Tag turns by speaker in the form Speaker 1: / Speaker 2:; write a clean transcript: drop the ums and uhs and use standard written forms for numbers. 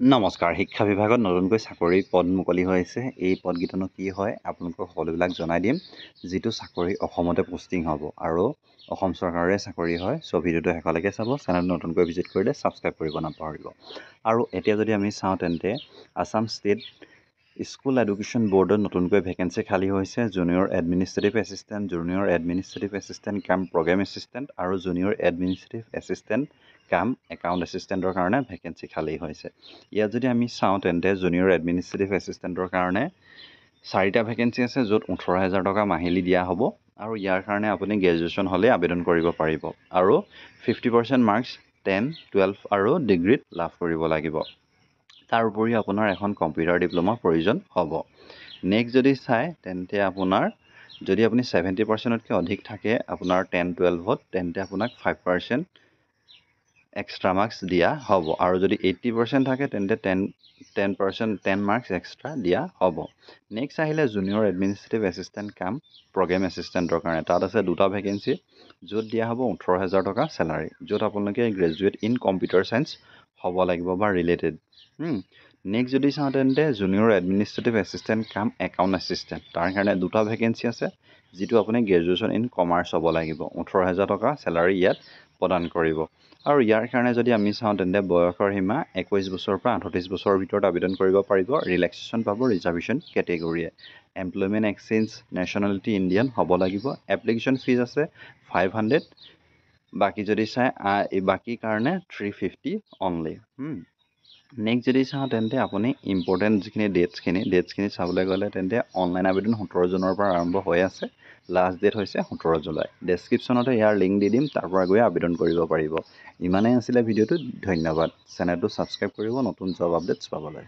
Speaker 1: নমস্কাৰ শিক্ষা বিভাগত নতুনকৈ চাকৰি পদ মুকলি হৈছে এই পদকেইটানো কি হয় আপোনালোকক সকলোবিলাক জনাই দিম যিটো চাকৰি অসমতে পোষ্টিং হ'ব আৰু অসম চৰকাৰৰে চাকৰি হয় সো ভিডিওটো শেষলৈকে চাব চেনেল নতুনকৈ ভিজিট কৰিলে সাবস্ক্ৰাইব কৰিব নাপাহৰিব আৰু এতিয়া যদি আমি চাওঁ তেন্তে আসাম ষ্টেট স্কুল এডুকেশ্যন বৰ্ডত নতুনকৈ ভেকেন্সি খালী হৈছে junior administrative assistant junior administrative assistant কাম প্ৰগ্ৰেম এছিষ্টেণ্ট আৰু জুনিয়ৰ এডমিনিষ্ট্ৰেটিভ এছিষ্টেণ্ট কাম একাউণ্ট এছিষ্টেণ্টৰ কাৰণে ভেকেন্সি খালী হৈছে ইয়াত যদি আমি চাওঁ তেন্তে জুনিয়ৰ এডমিনিষ্ট্ৰেটিভ এছিষ্টেণ্টৰ কাৰণে 4টা ভেকেন্সি আছে য'ত 18,000 টকা মাহিলী দিয়া হ'ব আৰু ইয়াৰ কাৰণে আপুনি গ্ৰেজুৱেশ্যন হ'লে আবেদন কৰিব পাৰিব আৰু 50% মাৰ্কছ 10, 12 আৰু ডিগ্ৰীত লাভ কৰিব লাগিব তাৰ উপৰি আপোনাৰ এখন কম্পিউটাৰ ডিপ্ল'মাৰ প্ৰয়োজন হ'ব নেক্সট যদি চাই তেন্তে আপোনাৰ যদি আপুনি 70%তকৈ অধিক থাকে আপোনাৰ 10-12ত তেন্তে আপোনাক 5% এক্সট্ৰা মাৰ্কছ দিয়া হ'ব আৰু যদি 80% থাকে তেন্তে 10 মাৰ্কছ এক্সট্ৰা দিয়া হ'ব নেক্সট আহিলে জুনিয়ৰ এডমিনিষ্ট্ৰেটিভ এছিষ্টেণ্ট কাম প্ৰগ্ৰেম এছিষ্টেণ্টৰ কাৰণে তাত আছে 2টা ভেকেন্সি য'ত দিয়া হ'ব 18,000 টকা চেলাৰী য'ত আপোনালোকে গ্ৰেজুৱেট ইন কম্পিউটাৰ চায়েন্স হ'ব লাগিব বা ৰিলেটেড নেক্সট যদি চাওঁ তেন্তে জুনিয়ৰ এডমিনিষ্ট্ৰেটিভ এছিষ্টেণ্ট কাম একাউণ্ট এছিষ্টেণ্ট তাৰ কাৰণে 2টা ভেকেন্সি আছে যিটো আপুনি গ্ৰেজুৱেশ্যন ইন কমাৰ্চ হ'ব লাগিব 18,000 টকা চেলাৰী ইয়াত প্ৰদান কৰিব আৰু ইয়াৰ কাৰণে যদি আমি চাওঁ তেন্তে বয়সৰ সীমা 21 বছৰৰ পৰা 38 বছৰৰ ভিতৰত আবেদন কৰিব পাৰিব ৰিলেক্সেশ্যন পাব reservation কেটেগৰীয়ে employment exchange nationality Indian হ'ব লাগিব এপ্লিকেশ্যন ফিজ আছে 500 বাকী যদি চাই বাকী কাৰণে 350 অনলি নেক্সট যদি চাওঁ তেন্তে আপুনি ইম্পৰ্টেণ্ট যিখিনি ডেটছখিনি চাবলৈ গ'লে তেন্তে অনলাইন আবেদন 17 জুনৰ পৰা আৰম্ভ হৈ আছে লাষ্ট ডেট হৈছে 17 জুলাই ডেছক্ৰিপশ্যনতে ইয়াৰ লিংক দি দিম তাৰ পৰা গৈ আবেদন কৰিব পাৰিব ইমানেই আছিলে ভিডিঅ'টো ধন্যবাদ চেনেলটো ছাবস্ক্ৰাইব কৰিব নতুন জব আপডেটছ পাবলৈ